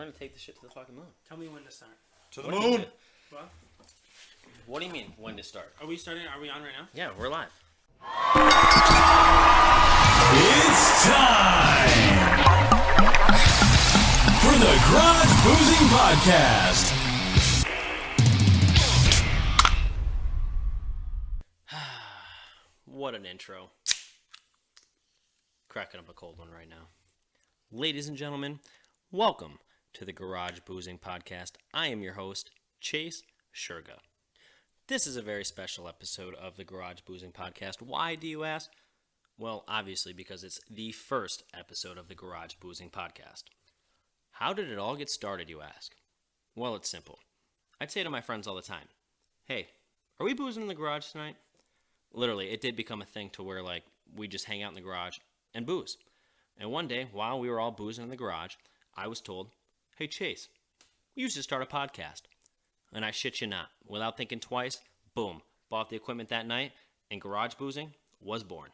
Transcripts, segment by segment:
time to take the shit to the fucking moon. Tell me when to start. To the moon. What? What do you mean, when to start? Are we starting? Are we on right now? Yeah, we're live. It's time for the Garage Boozing Podcast. What an intro. Cracking up a cold one right now. Ladies and gentlemen, welcome to the Garage Boozing Podcast. I am your host, Chase Schurga. This is a very special episode of the Garage Boozing Podcast. Why, do you ask? Well, obviously because it's the first episode of the Garage Boozing Podcast. How did it all get started, you ask? Well, it's simple. I'd say to my friends all the time, hey, are we boozing in the garage tonight? Literally, it did become a thing to where, we just hang out in the garage and booze. And one day, while we were all boozing in the garage, I was told, hey, Chase, you should start a podcast. And I shit you not, without thinking twice, boom, bought the equipment that night, and Garage Boozing was born.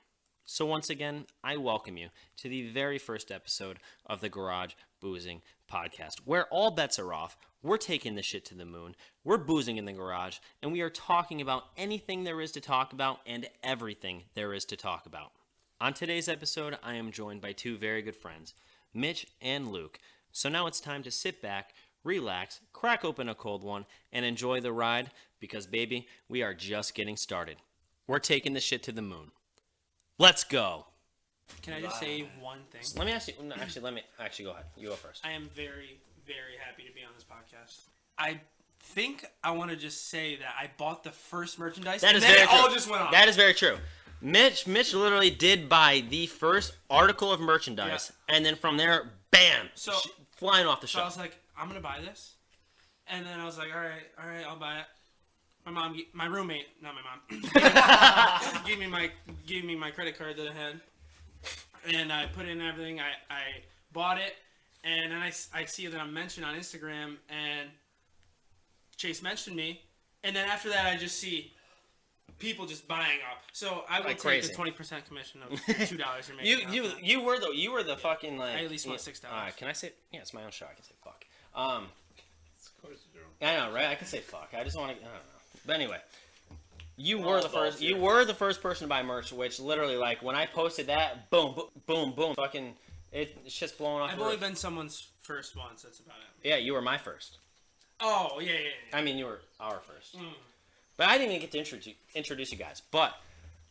So once again, I welcome you to the very first episode of the Garage Boozing Podcast, where all bets are off. We're taking the shit to the moon. We're boozing in the garage, and we are talking about anything there is to talk about and everything there is to talk about. On today's episode, I am joined by two very good friends, Mitch and Luke. So now it's time to sit back, relax, crack open a cold one, and enjoy the ride, because, baby, we are just getting started. We're taking the shit to the moon. Let's go. Can I just say one thing? Let me ask you. No, let me go ahead. You go first. I am very, very happy to be on this podcast. I think I want to just say that I bought the first merchandise, That and is then very it true. all just went off. That is very true. Mitch literally did buy the first article of merchandise, and then from there, bam, flying off the So I shelf. was like, I'm gonna buy this, and then I was like, all right, I'll buy it. My roommate, not my mom, gave me my credit card that I had, and I put in everything. I bought it, and then I see that I'm mentioned on Instagram, and Chase mentioned me, and then after that I just see people just buying up. So I will take crazy. the 20% commission of $2 you're making. You were the fucking I at least want $6. All right, can I say? Yeah, it's my own show. I can say fuck. Of course you do. I know, right? I can say fuck. I just want to. I don't know. But anyway, you were the first. You were the first person to buy merch. Which literally, when I posted that, boom, boom, boom, fucking, it's just blowing off. I've only been someone's first once. That's about it. Yeah, you were my first. Oh yeah. I mean, you were our first. But I didn't even get to introduce you guys. But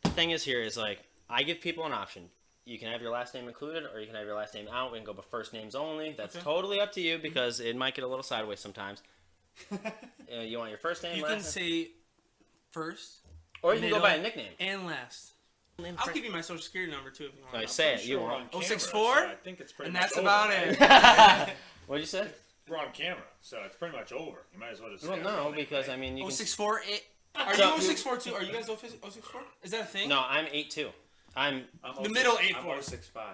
the thing is here is, I give people an option. You can have your last name included, or you can have your last name out. We can go by first names only. That's totally up to you, because it might get a little sideways sometimes. You want your first name, You last can name? say first, Or you can go middle, by a nickname. and last. I'll give you my social security number too if you want. So say it. You We're want? on camera, 064? so I think it's pretty And much that's over. about it. What'd you say? We're on camera, so it's pretty much over. You might as well just. Well, no, because I mean, you can. 064. Are So- you 064 too? Are you guys 064? Is that a thing? No, I'm 8'2". I'm The middle I'm 84. 065.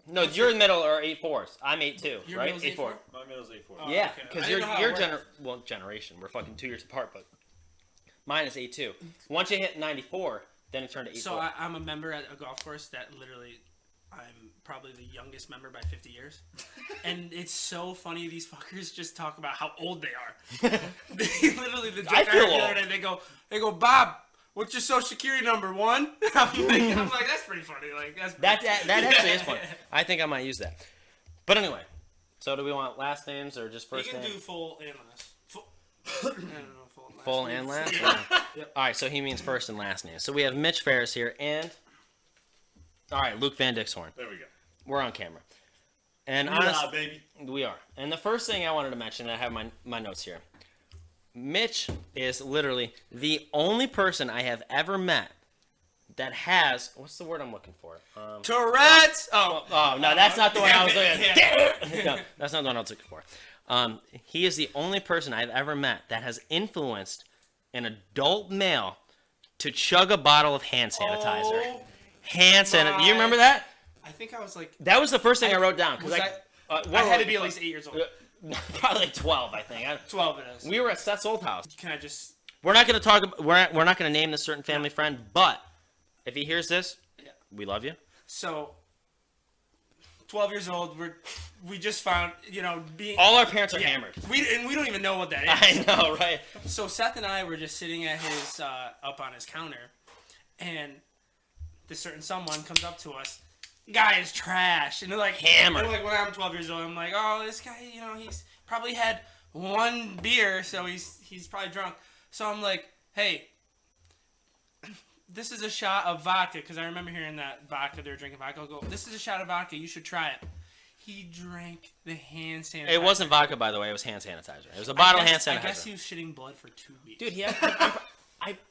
no. You're in the middle or 8'4". I'm 8'2", Your right? middle's 8'4". My middle's 84. Oh. Yeah, okay. because I you're didn't know how it worked. generation. We're fucking 2 years apart, but mine is 8'2". Once you hit 94, then it turned to 8'4". So I'm a member at a golf course that literally, I'm probably the youngest member by 50 years. And it's so funny, these fuckers just talk about how old they are. They literally, the joke I feel heard the other old. day, they go, Bob, what's your social security number? 1? I'm like, that's pretty funny. That actually is funny. I think I might use that. But anyway, so do we want last names or just first You can name? do full and last. I don't know, Full and last? Yep. All right, so he means first and last name. So we have Mitch Ferris here and... All right, Luke Van Dixhorn. There we go. We're on camera. And Baby. we are. And the first thing I wanted to mention, I have my notes here. Mitch is literally the only person I have ever met that has... What's the word I'm looking for? Tourette's! Oh, no, that's not the one I was looking Yeah. for. No, that's not the one I was looking for. He is the only person I've ever met that has influenced an adult male to chug a bottle of hand sanitizer. Oh, Hand sanitizer. my- You remember that? I think I was like... That was the first thing I wrote down. Was I had to be at least 8 years old. Probably 12, I think. 12 it is. We were at Seth's old house. Can I just... We're not going to talk. We're not going to name this certain family friend, but if he hears this, we love you. So, 12 years old. We just found, being... All our parents are hammered. We don't even know what that is. I know, right? So Seth and I were just sitting at his, up on his counter, and this certain someone comes up to us. Guy is trash. And they're like... Hammered. And like, when I'm 12 years old, I'm like, oh, this guy, he's probably had one beer, so he's probably drunk. So I'm like, hey... This is a shot of vodka, because I remember hearing that vodka, they were drinking vodka. I'll go, this is a shot of vodka, you should try it. He drank the hand sanitizer. It wasn't vodka, by the way. It was hand sanitizer. It was a bottle of hand sanitizer. I guess he was shitting blood for 2 weeks. Dude,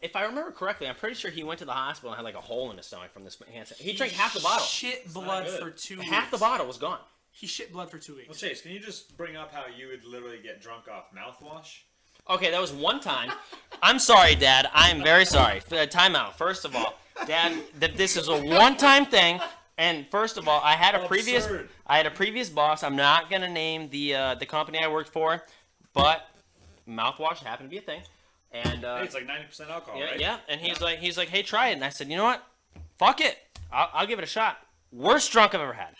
if I remember correctly, I'm pretty sure he went to the hospital and had like a hole in his stomach from this hand sanitizer. He drank half the bottle. Shit blood for 2 weeks. Half the bottle was gone. He shit blood for 2 weeks. Well, Chase, can you just bring up how you would literally get drunk off mouthwash? Okay, that was one time. I'm sorry, Dad. I'm very sorry. Time out. First of all, Dad, this is a one-time thing. And first of all, I had a previous boss. I'm not gonna name the company I worked for, but mouthwash happened to be a thing. And Hey, it's like 90% alcohol, yeah, right? yeah. And he's like, hey, try it. And I said, you know what? Fuck it. I'll give it a shot. Worst drunk I've ever had.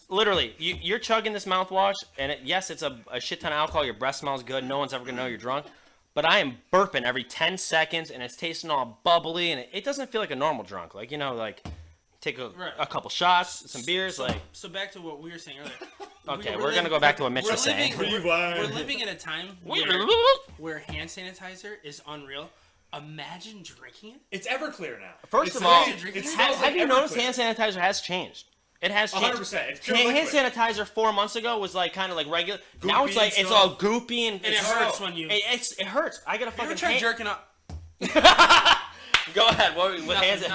Literally, you're chugging this mouthwash, and yes, it's a shit ton of alcohol. Your breath smells good. No one's ever gonna know you're drunk. But I am burping every 10 seconds, and it's tasting all bubbly, and it doesn't feel like a normal drunk. Like, take a couple shots, some beers, So back to what we were saying earlier. Okay, we're gonna go back to what Mitch was saying. We're living in a time where hand sanitizer is unreal. Imagine drinking it. It's Everclear now. First of all, smells have you noticed Everclear. hand sanitizer has changed? It has changed. 100%. It's pure Hand liquid. sanitizer 4 months ago was like kind of like regular. Goopy Now it's like and it's stuff. all goopy and And it hurts when you... it hurts. I gotta You ever fucking try jerking up? Go ahead. What with hands?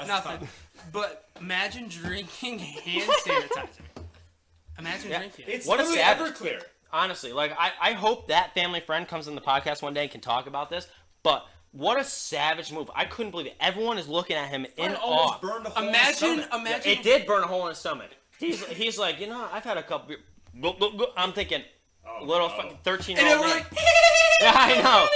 Nothing. But imagine drinking hand sanitizer. Imagine drinking it. It's What a literally savage. Everclear. Honestly, like I hope that family friend comes on the podcast one day and can talk about this. But what a savage move! I couldn't believe it. Everyone is looking at him in It awe. almost burned a hole in his stomach. Imagine. It did burn a hole in his stomach. He's like, I've had a couple. I'm thinking, little 13-year-old. And we're like, yeah, I know.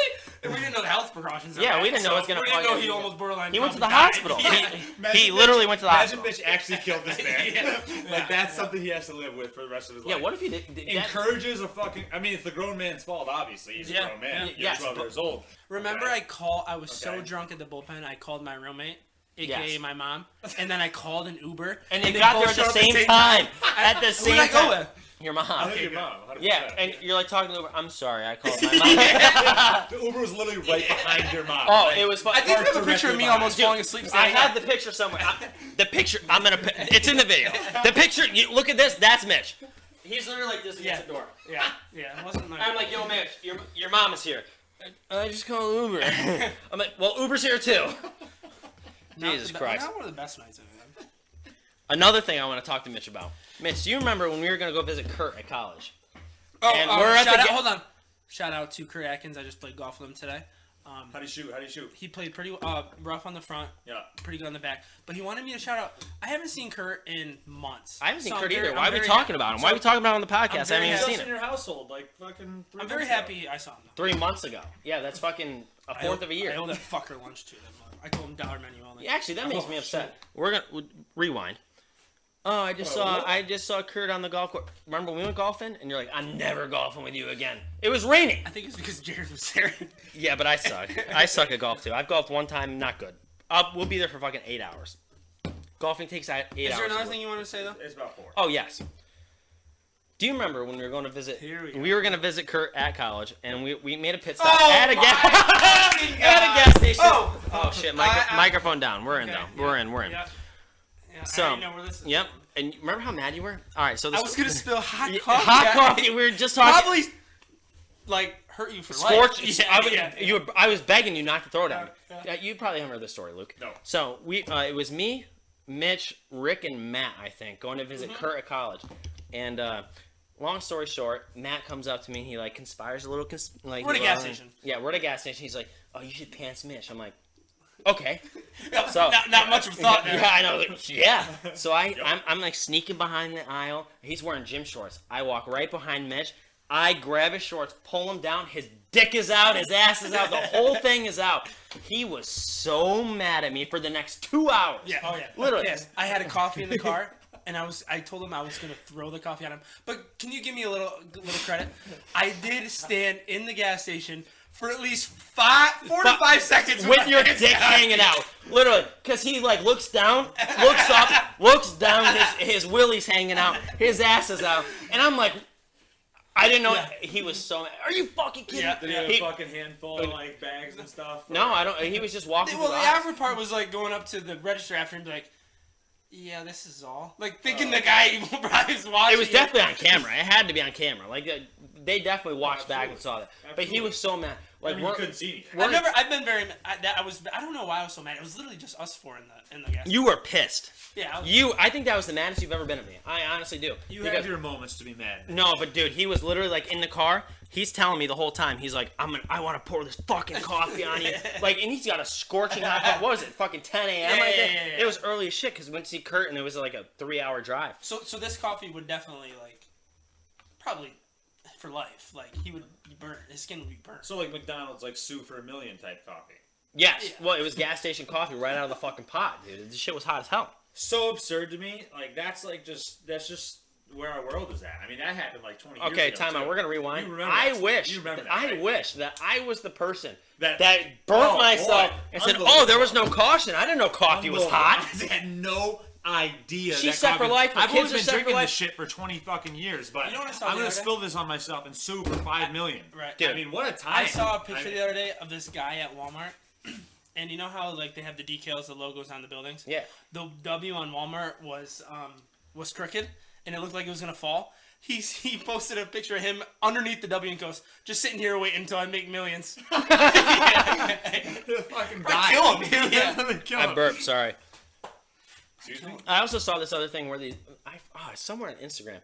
And we didn't know the health precautions. Yeah, of we that, didn't know it was gonna We didn't fucking- know he almost borderline. He went to the probably died. hospital. He literally went to the hospital. Imagine Mitch actually killed this man. Yeah. That's something he has to live with for the rest of his life. Yeah, what if he did? Encourages a fucking... I mean, it's the grown man's fault, obviously. He's a grown man. You're yes, 12 years old. Remember, Okay. I was so Okay. drunk at the bullpen, I called my roommate, aka Yes. my mom, and then I called an Uber. And they they got both there at the showed up same time. At the Who same did I go time. with? Your mom. I think your mom, 100%. Yeah, and you're like talking to Uber. I'm sorry, I called my mom. The Uber was literally right behind your mom. Oh, Like, it was. I think we have a Directly picture of me behind. almost Dude, falling asleep. I standing have up. the picture somewhere. The picture. I'm gonna. It's in the video. The picture. You look at this. That's Mitch. He's literally like this against the door. Yeah, it wasn't like. I'm like, yo, Mitch, your mom is here. I just called Uber. I'm like, well, Uber's here too. Jesus Christ. Not one of the best nights I've had. Another thing I want to talk to Mitch about. Mitch, do you remember when we were gonna go visit Kurt at college? Oh, And we're at shout the out, ga- hold on. Shout out to Kurt Atkins. I just played golf with him today. How do you shoot? He played pretty rough on the front, Yeah. pretty good on the back. But he wanted me to shout out. I haven't seen Kurt in months. I haven't seen So Kurt I'm either. very- Why I'm are we very talking about him? Why are we talking about him on the podcast? I very haven't even Just seen in him. your household, like fucking 3 I'm very months ago. happy I saw him. Though. 3 months ago. Yeah, that's fucking a fourth of a I year. owe that fucker lunch to them. I told him dollar menu only. Yeah, actually, that makes me upset. We're gonna rewind. Oh, I just saw Kurt on the golf course. Remember when we went golfing? And you're like, I'm never golfing with you again. It was raining. I think it's because Jared was there. Yeah, but I suck. I suck at golf too. I've golfed one time, not good. We'll be there for fucking 8 hours. Golfing takes 8 hours. Is there another thing you want to say though? It's about 4. Oh yes. Do you remember when we were going to visit? Here we go. We were going to visit Kurt at college, and we made a pit stop Oh at a my gas fucking at a gas station. Oh Shit! I- Microphone down. We're in Okay, though. We're in. Yeah. So, I already know where this is. Yep. And remember how mad you were? All right. So this I was gonna spill hot Yeah, coffee. hot coffee. We were just talking. Probably like hurt you for Scorch. life. I was begging you not to throw it at me. Yeah. You probably haven't heard this story, Luke. No. So it was me, Mitch, Rick, and Matt. I think going to visit Kurt at college, and long story short, Matt comes up to me. He like conspires a little. We're at a gas station. Yeah, we're at a gas station. He's like, "Oh, you should pants Mitch." I'm like, "Okay." Yeah, So not much of thought there. Yeah, I know. Yeah. So I'm like sneaking behind the aisle. He's wearing gym shorts. I walk right behind Mitch. I grab his shorts, pull him down. His dick is out. His ass is out. The whole thing is out. He was so mad at me for the next 2 hours. Yeah. Oh yeah. Literally. Yes. I had a coffee in the car. and I told him I was gonna throw the coffee at him. But can you give me a little credit? I did stand in the gas station for at least 4 to 5 seconds with your dick hanging out, literally, because he like looks down, looks up, looks down, his willy's hanging out, his ass is out, and I'm like, I didn't know he was so mad. Are you fucking kidding? Did he have a fucking handful of like bags and stuff? No, I don't. He was just walking. Well, through the the aisle. awkward part was like going up to the register after and be like, yeah, this is all. Like thinking the guy probably was watching. It was definitely on camera. It had to be on camera. Like they definitely watched back and saw that. But he was so mad. Like you couldn't see anything. I've been very. I don't know why I was so mad. It was literally just us four in the gas. You were pissed. Yeah. I think that was the maddest you've ever been at me. I honestly do. You have your moments to be mad. No, but dude, he was literally like in the car. He's telling me the whole time. He's like, I want to pour this fucking coffee on you. Like, and he's got a scorching hot coffee. What was it? Fucking 10 a.m. Yeah. It was early as shit because we went to see Kurt and it was like a 3-hour drive. So this coffee would definitely like, probably, for life. Like he would be burnt. His skin would be burnt. So like McDonald's like sue for $1 million type coffee. Yes. Yeah. Well, it was gas station coffee right out of the fucking pot, dude. This shit was hot as hell. So absurd to me. Like that's just where our world is at. I mean, that happened like 20 years ago. Okay, time out. We're gonna rewind. You remember I that. wish. You remember that, I right? wish that I was the person That- burnt Oh, myself boy. and said, Unbelievable. "Oh, there was no caution. I didn't know coffee was hot." I had no idea. She's that set for coffee- life. Her I've kids only are been set for drinking life. this shit for 20 fucking years, but You know what I saw I'm the gonna other day? spill this on myself and sue for $5 million. Right. Dude. I mean, what a time! I saw a picture the other day of this guy at Walmart, and you know how like they have the decals, the logos on the buildings. Yeah. The W on Walmart was crooked, and it looked like it was gonna fall. He posted a picture of him underneath the W and goes, "Just sitting here waiting until I make millions." Fucking guy. Kill him, dude. Yeah. Kill I him. burped. Sorry. Excuse me? I also saw this other thing where somewhere on Instagram,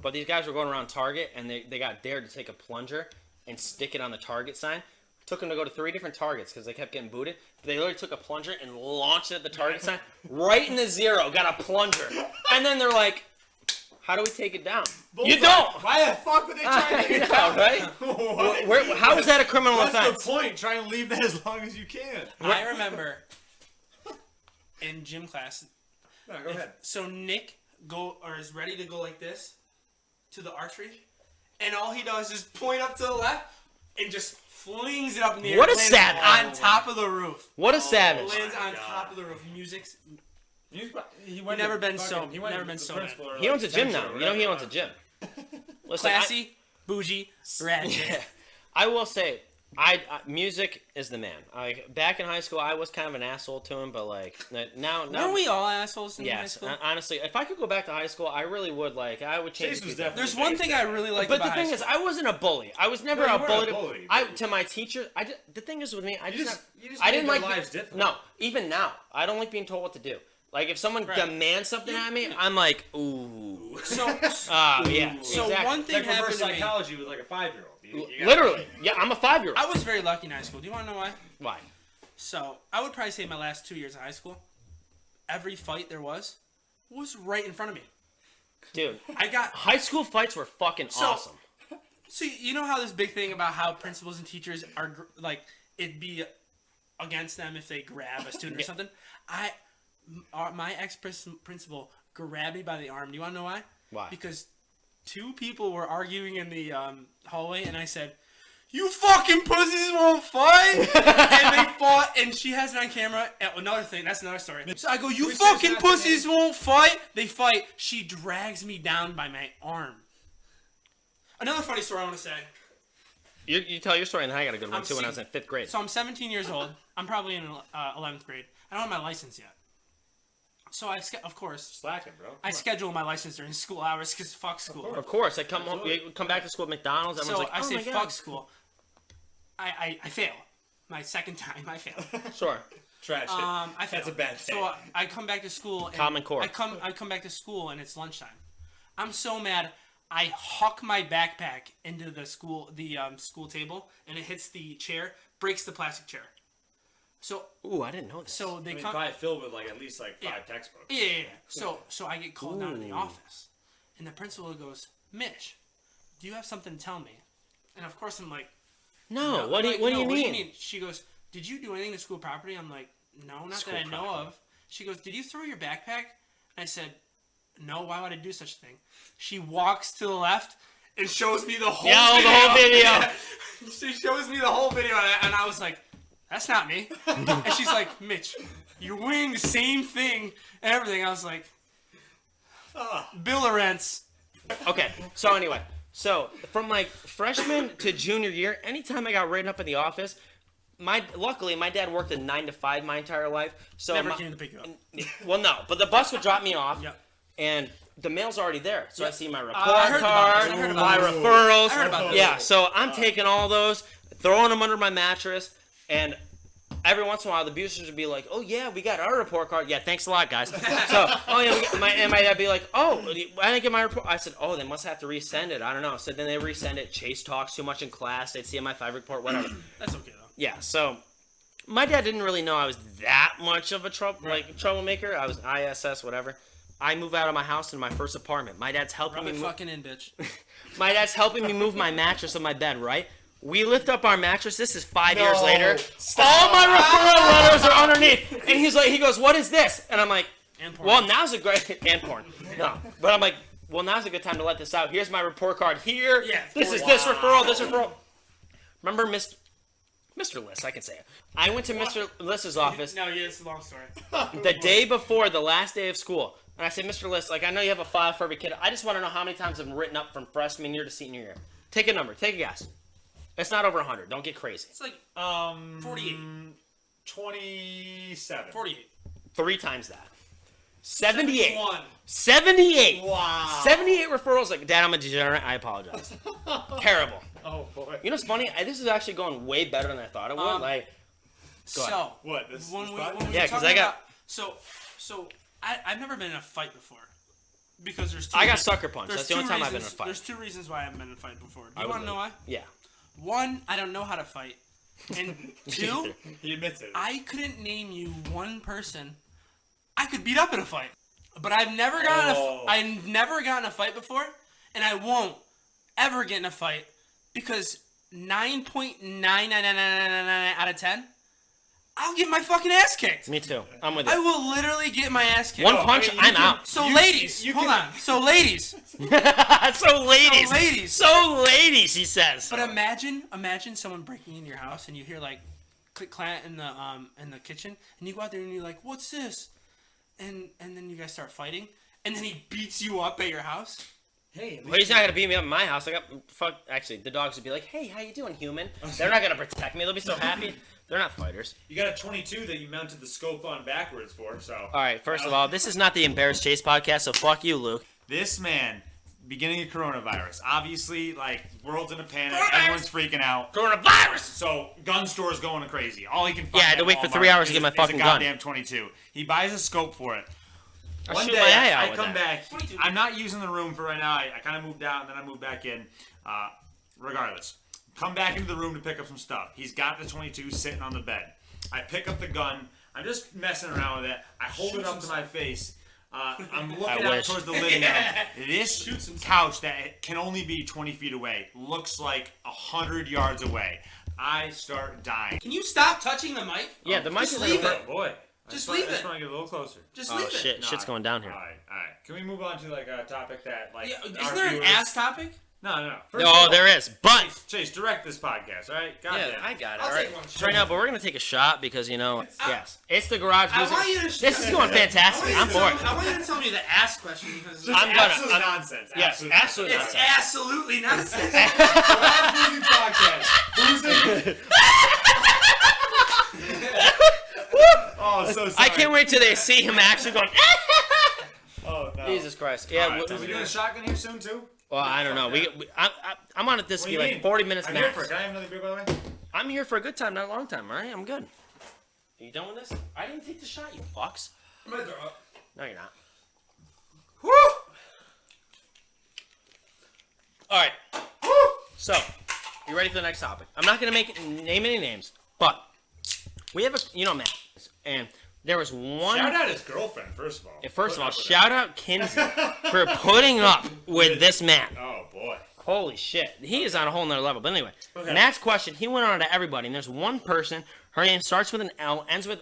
but these guys were going around Target and they got dared to take a plunger and stick it on the Target sign. Took them to go to 3 different Targets because they kept getting booted. But they literally took a plunger and launched it at the Target sign right in the zero. Got a plunger, and then they're like, "How do we take it down?" You don't. Why the fuck would they try to I take it know, down? right? What? How is that a criminal What's offense? the point? Try and leave that as long as you can. I remember in gym class. No, go ahead. So Nick is ready to go like this to the archery, and all he does is point up to the left and just flings it up in the air. What a lands savage. on top of the roof. What a savage! Lands on God. top of the roof. Music's He never been so- He went never to been the so principal or, He like, owns a gym extension now. or You know he whatever. owns a gym. Listen, classy, bougie, ratchet. Yeah. I will say, music is the man. Like back in high school, I was kind of an asshole to him, but like now, Weren't we all assholes in high yes. school? Honestly, if I could go back to high school, I really would. Like, I would change. Chase was people. definitely There's one thing I really like But about the thing high is, school. I wasn't a bully. I was never No, you a weren't bully. a bully, To my teacher, the thing is with me, I You just just I made didn't their like lives difficult. No, even now, I don't like being told what to do. Like if someone Right. demands something at me, I'm like, ooh. So, Yeah. so exactly. one It's thing like happened reverse to me. psychology with like a 5-year-old. Literally, yeah. I'm a 5-year-old. I was very lucky in high school. Do you want to know why? Why? So I would probably say my last 2 years of high school, every fight there was right in front of me. Dude, I got high school fights were fucking awesome. So you know how this big thing about how principals and teachers are like it'd be against them if they grab a student or something. My ex-principal grabbed me by the arm. Do you want to know why? Why? Because 2 people were arguing in the hallway, and I said, "You fucking pussies won't fight!" And they fought, and she has it on camera. Another thing, that's another story. So I go, "You We fucking said pussies won't fight!" They fight. She drags me down by my arm. Another funny story I want to say. You tell your story, and I got a good one I'm too. When I seeing- was in 5th grade. So I'm 17 years old. I'm probably in 11th grade. I don't have my license yet. So of course, Slacking, bro. I schedule my license during school hours because fuck school. Of course, I come home, you come back to school at McDonald's. Everyone's So like, I "Oh say my God." fuck school. I fail. My second time I fail. Sure. Trash it. I fail. That's a bad thing. So I come back to school. And Common Core. I come back to school and it's lunchtime. I'm so mad. I huck my backpack into the school table and it hits the chair, breaks the plastic chair. So Ooh, I didn't know this. so they I mean, come. probably filled with like at least like 5 Yeah. textbooks. Yeah. So I get called down to the Ooh. office, and the principal goes, "Mitch, do you have something to tell me?" And of course I'm like, No, "No." what do I'm you like, what do "No, you mean? She goes, "Did you do anything to school property?" I'm like, "No, not School that I know property. of." She goes, "Did you throw your backpack?" I said, no, why would I do such a thing? She walks to the left and shows me the whole the whole video. She shows me the whole video, and I was like, that's not me. And she's like, Mitch, you're wearing the same thing and everything. I was like, Bill Lawrence. Okay, so anyway, from like freshman to junior year, anytime I got written up in the office, luckily my dad worked a 9 to 5 my entire life. So Never came to pick you up. Well, no, but the bus would drop me off, Yep. and the mail's already there. So I see my report I heard about card, this. I heard about my this. referrals. I heard about this. Yeah, so I'm taking all those, throwing them under my mattress, and every once in a while the abusers would be like, "Oh yeah, we got our report card." Yeah, thanks a lot, guys. So, oh yeah, my dad would be like, "Oh, I didn't get my report." I said, "Oh, they must have to resend it. I don't know." So then they resend it. Chase talks too much in class. They'd see my 5 report, whatever. That's okay though. Yeah, so my dad didn't really know I was that much of a troublemaker. I was ISS, whatever. I move out of my house in my first apartment. My dad's helping Rub me it move. fucking in, bitch. My dad's helping me move my mattress on my bed, right? We lift up our mattress. This is 5 years later. All my referral letters are underneath. And he goes, "What is this?" And I'm like, And porn. "Well, now's a great and porn." No, but I'm like, "Well, now's a good time to let this out. Here's my report card. Here, Yeah, this is this referral. Remember, Mr. Liss, I can say it. I went to Mr. Liss's office No, yeah, it's a long story. the day before the last day of school. And I said, "Mr. Liss, like, I know you have a file for every kid. I just want to know how many times I've been written up from freshman year to senior year. Take a number. Take a guess. It's not over 100. Don't get crazy. It's like 48. 27. 48. 3 times that. 78. 1. 78. Wow. 78 referrals. Like, Dad, I'm a degenerate. I apologize. Terrible. Oh boy. You know what's funny? This is actually going way better than I thought it would. Go ahead. So, What? This when we podcast? were Yeah, 'cause talking I got- about, so I've never been in a fight before because there's two I got reasons- sucker punched. there's That's the only two time I've been in a reasons- fight. There's 2 reasons why I haven't been in a fight before. Do I you would want to know why? Yeah. 1, I don't know how to fight, and 2, He admits it. I couldn't name you one person I could beat up in a fight. But I've never gotten I've never gotten in a fight before, and I won't ever get in a fight because 9.99999 out of 10, I'll get my fucking ass kicked. Me too. I'm with I you. will literally get my ass kicked. One punch, I'm out. So ladies, hold on. So ladies, So ladies, he says. but imagine someone breaking into your house and you hear like click clank in the kitchen, and you go out there and you're like, "What's this?" And then you guys start fighting, and then he beats you up at your house. Hey, Well, he's not gonna beat me up in my house. Actually, the dogs would be like, "Hey, how you doing, human?" They're not gonna protect me. They'll be so happy. They're not fighters. you got a 22 that you mounted the scope on backwards for, so. All right. First of all, this is not the Embarrassed Chase podcast, so fuck you, Luke. This man, beginning of coronavirus, obviously, like, world's in a panic, everyone's freaking out. Coronavirus. So, gun stores going crazy. All he can find Yeah, I had to at wait for Walmart 3 hours to is get my a fucking gun. goddamn 22. He buys a scope for it. I'll One shoot day, my eye out I with come that. back. 22. I'm not using the room for right now. I kind of moved out, and then I moved back in. Regardless, come back into the room to pick up some stuff. He's got the 22 sitting on the bed. I pick up the gun. I'm just messing around with it. I hold it up to my face. I'm looking out wish. towards the living room. This couch that can only be 20 feet away looks like 100 yards away. I start dying. Can you stop touching the mic? Yeah, the mic Just is leave over. it. Oh boy. Just I leave just it. want to get a little closer. Just Oh leave it. shit, shit's going down here. All right. Can we move on to like a topic that like? Yeah, our isn't there an viewers- ass topic? No. First of Oh, all, there is, but Chase, direct this podcast, all right? yeah, Goddamn. I got it. I'll All right, take one. right now, but we're gonna take a shot because yes, it's the garage. I Music. want you to. This is going fantastic. I'm for it. I want you to tell me the ass question because Just I'm gonna- absolute I'm- nonsense. Yes, absolute absolute it's nonsense. absolutely nonsense. Garage podcast. Who's in? Oh, so sorry. I can't wait till they see him actually going. Oh no. Jesus Christ! Yeah, All right, are we doing a shotgun here soon too? well, I don't know. I'm on it this What to do be you like mean? 40 minutes I'm here max. for it. Can I have another beer, by the way? I'm here for a good time, not a long time. All right, I'm good. Are you done with this? I didn't take the shot, you fucks. I'm gonna throw up. No, you're not. Woo! All right. So, you ready for the next topic? I'm not gonna name any names, but we have Matt, and there was one. Shout out his girlfriend, first of all. First of all, Put up with shout out Kinsey for putting up with this man. it. Oh boy. Holy shit. He is on a whole nother level. But anyway, Okay. Matt's question, he went on to everybody, and there's one person, her name starts with an L, ends with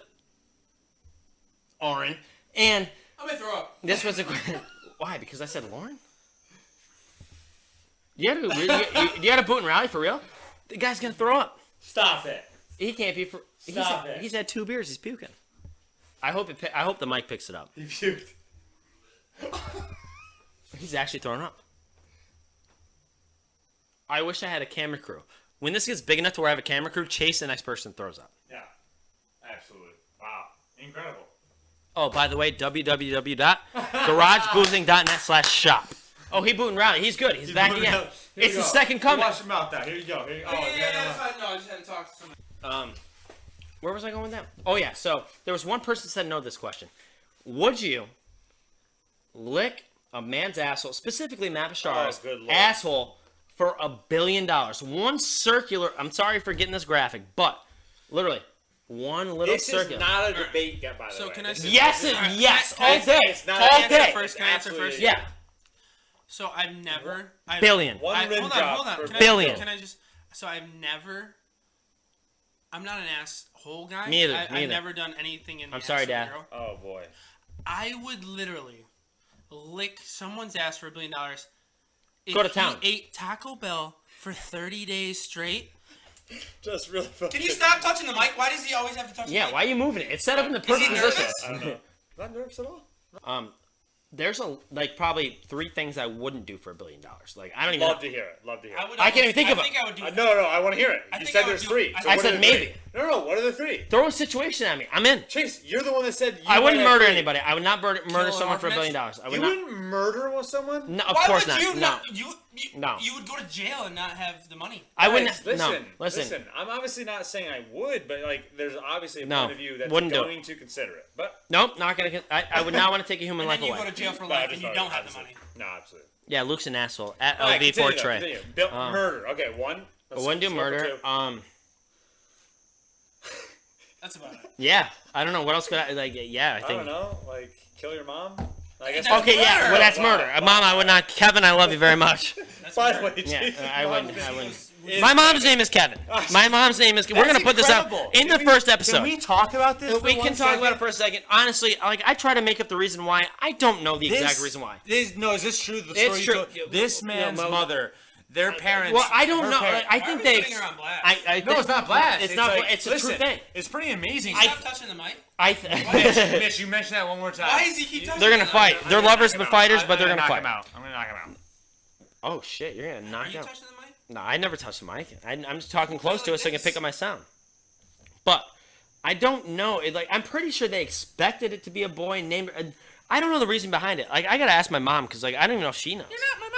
Oren, and I'm gonna throw up. this was a... Why? Because I said Lauren? You had a boot and rally for real? The guy's gonna throw up. Stop it. He can't be. Stop it. He's had 2 beers. He's puking. I hope the mic picks it up. He puked. He's actually throwing up. I wish I had a camera crew. When this gets big enough to where I have a camera crew, Chase, the next person, throws up. Yeah. Absolutely. Wow. Incredible. Oh, by the way, www.garageboozing.net/shop. Oh, he boot and rally. He's good. He's back again. It's the second coming. Wash your mouth out. Here you go. Yeah, that's fine. No, I just had to talk to somebody. Where was I going with that? Oh, yeah. So there was one person that said no to this question. Would you lick a man's asshole, specifically Matt Bashara's asshole, for $1 billion? One circular. I'm sorry for getting this graphic, but literally one little circular. This is not a debate, by the way. So can I say? Yes, yes, all day. Can I answer first? Can I answer first? Yeah. So I've never. Billion. Hold on. Billion. Can I just? So I've never. I'm not an asshole guy. Me either. I've never done anything in the I'm sorry, ass of a Dad. girl. Oh boy. I would literally lick someone's ass for $1 billion. If Go to town. He ate Taco Bell for 30 days straight. Just really fucking. Can you stop touching the mic? Why does he always have to touch the mic? Yeah, why are you moving it? It's set up in the perfect he position. nervous? I don't know. Not nervous at all. There's probably 3 things I wouldn't do for $1 billion. Like, I don't even Love know. to hear it. Love to hear it. I can't even think of I it. think I would do. No, I want to hear it. I You think said I would there's do- 3. I So I what said are the maybe. 3? No, what are the 3? Throw a situation at me. I'm in. Chase, you're the one that said you I wouldn't might have murder 3. anybody. I would not murder an someone for $1 billion. orphanage? I would You not. wouldn't murder someone? No, of Why course would not. you No. not? No. You would go to jail and not have the money. I wouldn't. Guys, No. Listen. I'm obviously not saying I would, but like, there's obviously a No, point of view that's wouldn't do going to consider it. But Nope, not gonna. I would not want to take a human And life then you away. go to jail for but I life just and you thought, don't have the obviously. money. No, absolutely. Yeah, Luke's an asshole. At All right, LV4 continue, Trey. continue. Murder. Okay, 1. I wouldn't do murder. That's about it. Yeah. I don't know what else could I like. Yeah, I I think. don't know. Like, kill your mom? I guess. That's Okay, yeah. murder. Well, that's Wow. murder. Mom, I would not. Kevin, I love you very much. That's By the murder. way, Yeah, Chase, I wouldn't. mom's I name wouldn't. is- My mom's name is Kevin. My mom's name is. We're gonna put this out incredible. in the first episode. Can we talk about this? We can talk about it for a second. Honestly, like I try to make up the reason why. I don't know the exact reason why. Is this true? The It's story true. you told? This man's Mo- mother, their parents. Well, I don't her know. parents- I Why think are we they. putting her on blast? I No, think- it's not blast. It's not. Like, It's a listen, true thing. It's pretty amazing. Stop touching the mic. Mitch, you mentioned that one more time. Why does he keep touching They're gonna the fight. mic? They're lovers but fighters, I'm but they're gonna gonna knock fight. him out. I'm gonna knock him out. Oh shit! You're gonna Are knock you out. touching the mic? No, I never touch the mic. I'm just talking close like to it so I can this. pick up my sound. But I don't know. I'm pretty sure they expected it to be a boy and named. I don't know the reason behind it. Like I gotta ask my mom because like I don't even know if she knows. You're not my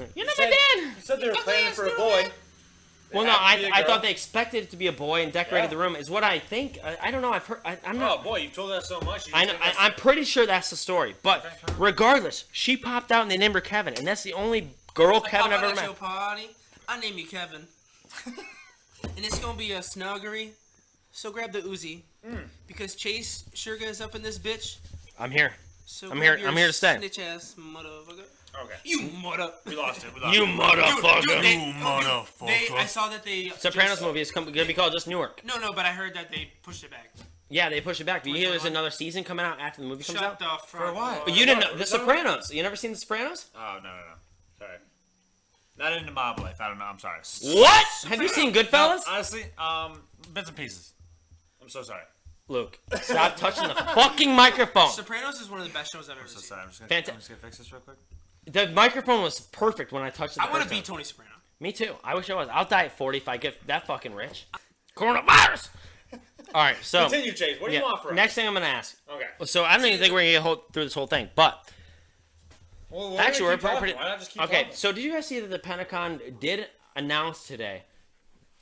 mom. You're not my dad. You said they were planning for a no, boy. man. Well, no, happened to be a I girl. thought they expected it to be a boy and decorated the room. Is what I think. I don't know. I've heard. I'm not. Oh boy, you've told us so much. You I know. think that's- I'm pretty sure that's the story. But regardless, she popped out and they named her Kevin, and that's the only girl Kevin Pop ever out at met. your party. I name you Kevin. And it's gonna be a snuggery. So grab the Uzi. Because Chase Schurga is up in this bitch. I'm here. So I'm grab here- your I'm here to stay. Snitch ass motherfucker. Okay. You mother. We lost it. You motherfucker. I saw that they. Sopranos just- movie is gonna be called just Newark. No, but I heard that they pushed it back. Yeah, they pushed it back. Do you hear there's 21? another season coming out after the movie comes Shut out? the fuck what? up. But you didn't know What? The Is that Sopranos. You never seen The Sopranos? Oh no. Sorry. Not into mob life. I don't know. I'm sorry. What? Have you seen Goodfellas? Honestly, bits and pieces. I'm so sorry. Luke, stop touching the fucking microphone. Sopranos is one of the best shows I've ever So seen. sorry. I'm just Fanta- gonna fix this real quick. The microphone was perfect when I touched it. I want want to be Tony Soprano. Me too. I wish I was. I'll die at 40 if I get that fucking rich. Coronavirus. All right, so Continue, Chase. What do you want from us? next thing I'm gonna ask. Okay. So I don't even think we're gonna get through this whole thing, but Well, why actually do we we're keep talking? pretty. Why not just keep Okay, talking? so did you guys see that the Pentagon did announce today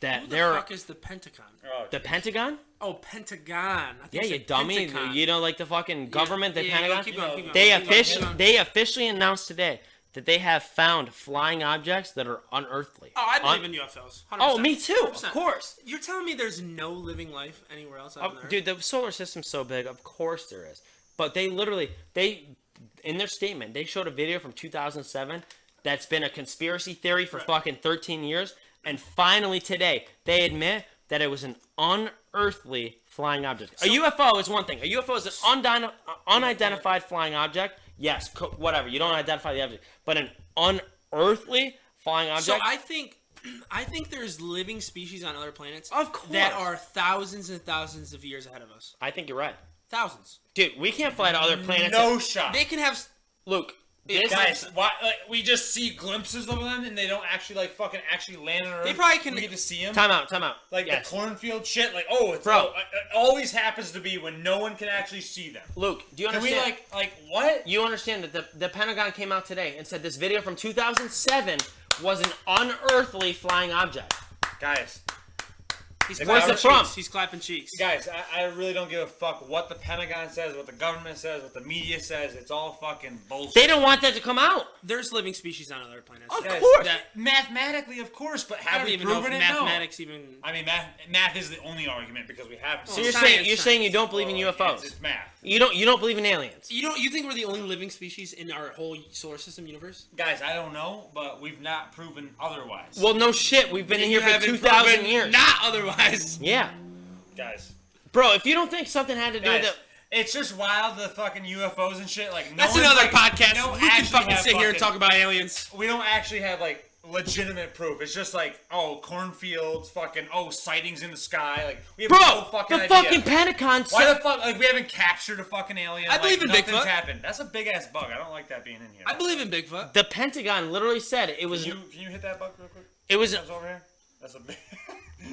that Who the they're fuck is the Pentagon? Oh, the Pentagon? Oh, Pentagon. I Yeah, thought you said dummy. Pentagon. You know, like the fucking government, the yeah, Pentagon. keep going, keep going, They keep going, keep going. they officially announced today that they have found flying objects that are unearthly. Oh, I believe in UFOs. 100%. Oh, me too. 100%. Of course. You're telling me there's no living life anywhere else Oh, on Earth? dude, the solar system's so big. Of course there is. But they literally, in their statement, they showed a video from 2007 that's been a conspiracy theory for fucking 13 years. And finally today, they admit that it was an unearthly flying object. A UFO is one thing. A UFO is an unidentified flying object. yes, whatever. You don't identify the object, but an unearthly flying object. So I think there's living species on other planets, Of course. that are thousands and thousands of years ahead of us. I think you're right, Thousands. dude. We can't fly to other planets. No shot. They can have. Luke, this Guys, why, we just see glimpses of them, and they don't actually fucking land on Earth. They probably can- We get to see them. time out. Like Yes. the cornfield shit. Like, Bro. it always happens to be when no one can actually see them. Luke, do you Can we understand? like what? You understand that the Pentagon came out today and said this video from 2007 was an unearthly flying object. Guys, He's Where's clapping it from? cheeks. He's clapping cheeks. I really don't give a fuck what the Pentagon says, what the government says, what the media says. It's all fucking bullshit. They don't want that to come out. There's living species on other planets. Of Guys, course. mathematically, of course, but I have don't we even know if proven it? mathematics even. No. I mean, math is the only argument because we haven't. So seen you're it. saying Science. you don't believe in Well, UFOs. It's math. You don't believe in aliens. You think we're the only living species in our whole solar system universe? Guys, I don't know, but we've not proven otherwise. Well, no shit. We've been in here for haven't 2,000 proven years. Not otherwise. Yeah, Guys, bro. If you don't think something had to do with guys, it, it's just wild the fucking UFOs and shit. Like, no That's one's, another like, podcast. don't We can actually fucking have sit here and fucking- talk about aliens. We don't actually have like legitimate proof. It's just like, cornfields, fucking sightings in the sky. Like, we have bro, no fucking the idea. fucking Pentagon Why said. the fuck? Like, we haven't captured a fucking alien. I believe like, in nothing's Bigfoot. happened. That's a big ass bug. I don't like that being in here. I believe in Bigfoot. The Pentagon literally said it was. Can you hit that bug real quick? It was. Comes over here. That's a big.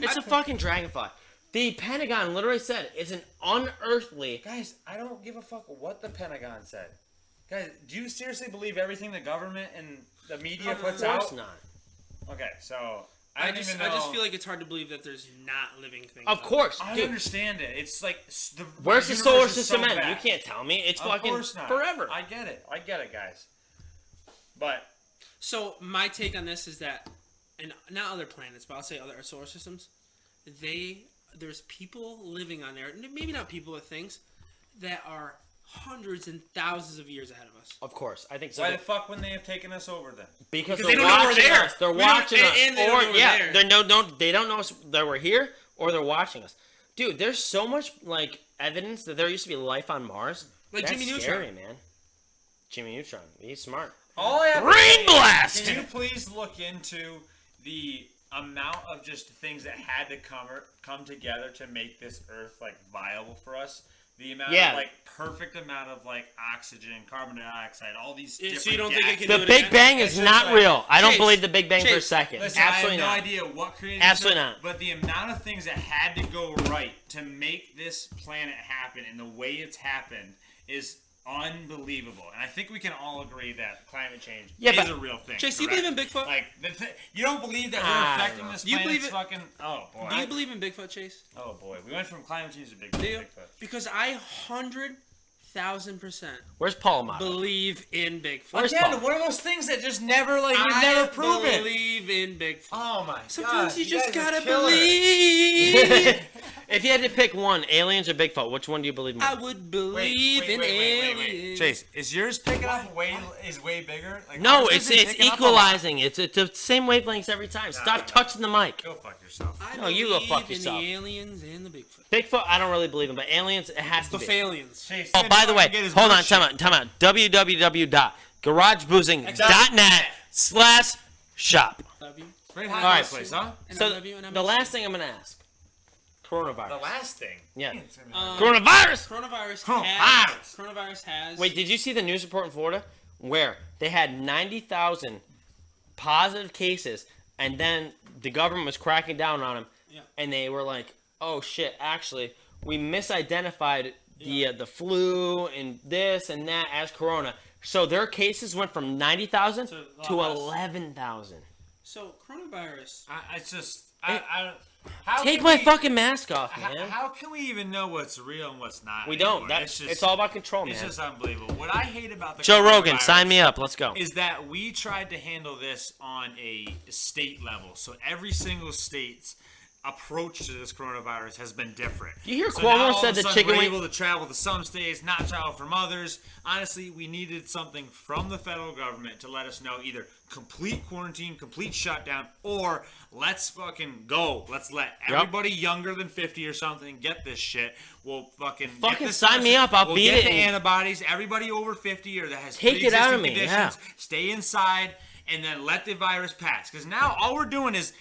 It's a fucking dragonfly. The Pentagon literally said it's an unearthly. Guys, I don't give a fuck what the Pentagon said. Guys, do you seriously believe everything the government and the media puts Of out? course not. Okay, so I don't just even know. feel like it's hard to believe that there's not living things. Of out course, I dude. understand it. It's like the Where's the universe solar is system so end? You vast. can't tell me. It's Of fucking course not. forever. I get it, guys. But So my take on this is that, and not other planets, but I'll say other solar systems. There's people living on there. Maybe not people, but things that are hundreds and thousands of years ahead of us. Of course, I think so. why the fuck wouldn't they have taken us over then? Because Because they're they don't know we're watching there. us. They're We don't- watching us. and they don't Or know we're yeah, there. they don't know us that we're here, or they're watching us. Dude, there's so much like evidence that there used to be life on Mars. Like That's Jimmy scary, Neutron. man. Jimmy Neutron, he's smart. All I have to Brain say is, blast! Can you please look into the amount of just things that had to come together to make this Earth like viable for us? The amount Yeah. of like perfect amount of like oxygen, carbon dioxide, all these Yeah, so different you don't think it gases. can The do it Big again? Bang It's is just not like- real. I don't Chase, believe the Big Bang for a Chase, second. Listen, Absolutely I have not. no idea what created Absolutely this, not. But the amount of things that had to go right to make this planet happen and the way it's happened is unbelievable. And I think we can all agree that climate change Yeah, is but- a real thing. Chase, do you correct? believe in Bigfoot? Like, you don't believe that I we're don't affecting know. this Do you planet's believe it- fucking... Oh, boy. Do you believe in Bigfoot, Chase? Oh, boy. We went from climate change to Do you? Bigfoot. Because I 100,000% Where's Paul Amato? believe in Bigfoot. Where's Again, Paul? one of those things that just never, like, we've I never proven. believe in Bigfoot. Oh, my Sometimes God. you just guys are gotta killer. believe. If you had to pick one, aliens or Bigfoot, which one do you believe more? I would believe in aliens. Chase, is yours picking up way bigger? Like, No, ours it's isn't picking up a lot. equalizing. It's the same wavelengths every time. Stop touching the mic. Go fuck yourself. I No, you go fuck believe yourself. in the aliens and the Bigfoot. Bigfoot, I don't really believe in, but aliens, it has to The be. failians. Chase, Oh, said by he the wanted way, to get his hold on, merch time shit. out. www.garageboozy.net/shop. Love you. Great All hot right. dog place, huh? And So I love you and I the miss last thing I'm gonna ask, coronavirus. The last thing. Yeah. you. Coronavirus. Coronavirus has. Wait, did you see the news report in Florida where they had 90,000 positive cases, and then the government was cracking down on them, Yeah. and they were like, "Oh shit! Actually, we misidentified the flu and this and that as corona." So their cases went from 90,000 To a lot to less. 11,000. So coronavirus. How Take can my we- fucking mask off, man. How can we even know what's real and what's not? We don't. anymore? It's all about control, It's man. just unbelievable. What I hate about the Joe Rogan, coronavirus sign me up. Let's go. is that we tried to handle this on a state level. So every single state approach to this coronavirus has been different. You hear so Cuomo now all said of a the sudden chicken we're wing- able to travel to some states, not travel from others. Honestly, we needed something from the federal government to let us know either complete quarantine, complete shutdown, or let's fucking go. Let's let everybody younger than 50 or something get this shit. We'll fucking get this sign me up. I'll we'll beat get it the and- antibodies. Everybody over 50 or that has Take it out of pre-existing me, conditions, yeah. stay inside, and then let the virus pass. Because now all we're doing is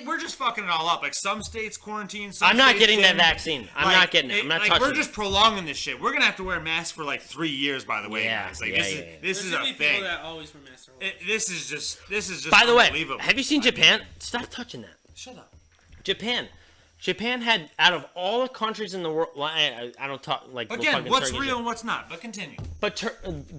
we're just fucking it all up. Like some states quarantine. Some I'm not states getting that didn't. vaccine. I'm not getting it. I'm not touching We're it. just prolonging this shit. We're gonna have to wear masks for like 3 years. By the way, Yeah, guys. Like yeah, this yeah. is this There's is gonna a be thing. people that always wear masks. This is just. By the way, unbelievable. have you seen Japan? Stop touching that. Shut up. Japan had, out of all the countries in the world, well, I don't talk like Again, fucking what's Turkey. real and what's not. But continue. But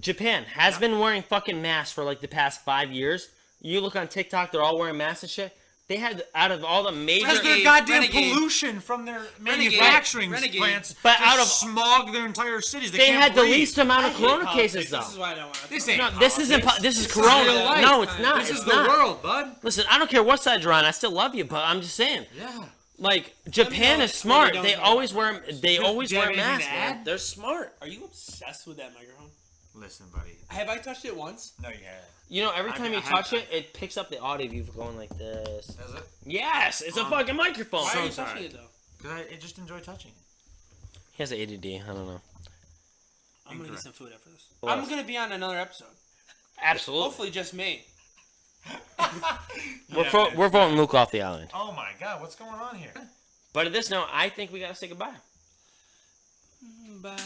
Japan has been wearing fucking masks for like the past 5 years. You look on TikTok, they're all wearing masks and shit. They had, out of all the major... Because their goddamn pollution from their manufacturing plants But just out of- smog their entire cities. They can't had the breathe. least amount of corona Politics. cases, though. This is why I don't want to. This ain't No, this isn't. This is It's corona. real life. No, it's not. This it's is not. the world, bud. Listen, I don't care what side you're on. I still love you, but I'm just saying. Yeah. Like Japan know is smart. what They we always don't wear. They always do you have wear anything masks, to man. add? They're smart. Are you obsessed with that microphone? Listen, buddy. Have I touched it once? No, you haven't. You know, every I- time you I touch have- it, it picks up the audio of you going like this. Does it? Yes, it's a fucking microphone. Why are you sorry. touching it though? Because I just enjoy touching it. He has ADD. I don't know. I'm gonna get Incorrect. some food after this. What I'm else? gonna be on another episode. Absolutely. Hopefully, just me. We're voting Luke off the island. Oh my God, what's going on here? But at this note, I think we gotta say goodbye. Bye.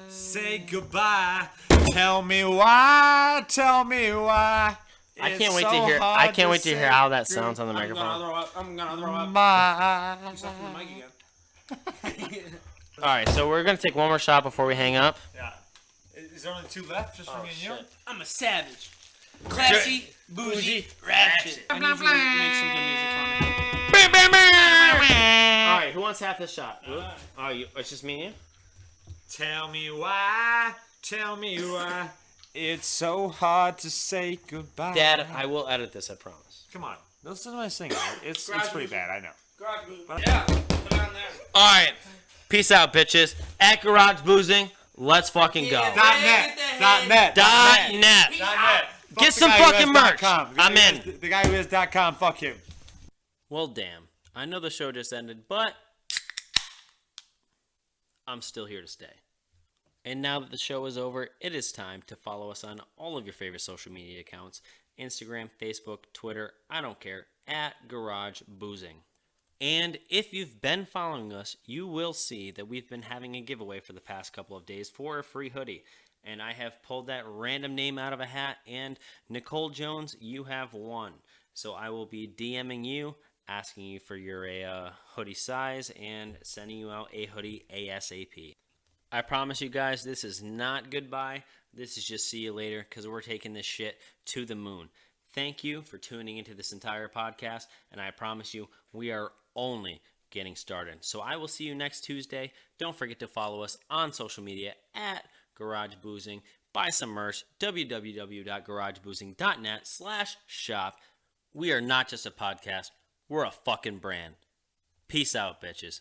Say goodbye. Tell me why. Tell me why. I It's can't wait so to hear. I hard can't wait to say hear how that sounds on the I'm microphone. gonna throw up. I'm gonna throw up. My. He's off the mic again. All right, so we're gonna take one more shot before we hang up. Yeah. Is there only 2 left just for me and you? shit. I'm a savage. Classy, bougie, ratchet. I need you to make some good music for me. All right, who wants half this shot? Oh, it's just me and you? Tell me why. Tell me why. It's so hard to say goodbye. Dad, I will edit this, I promise. Come on. Listen to my singing. It's pretty bad, I know. Garage boot. Yeah, put it on there. All right, peace out, bitches. At Garage Boozing, let's fucking go. Yeah. .net. .net. Get some fucking merch. I'm in. The guy who is .com, fuck him. Well, damn. I know the show just ended, but I'm still here to stay. And now that the show is over, it is time to follow us on all of your favorite social media accounts. Instagram, Facebook, Twitter, I don't care, at Garage Boozing. And if you've been following us, you will see that we've been having a giveaway for the past couple of days for a free hoodie. And I have pulled that random name out of a hat, and Nicole Jones, you have won. So I will be DMing you, asking you for your hoodie size, and sending you out a hoodie ASAP. I promise you guys, this is not goodbye. This is just see you later, because we're taking this shit to the moon. Thank you for tuning into this entire podcast, and I promise you, we are only getting started. So I will see you next Tuesday. Don't forget to follow us on social media at Garage Boozing. Buy some merch, www.garageboozing.net/shop. We are not just a podcast, we're a fucking brand. Peace out, bitches.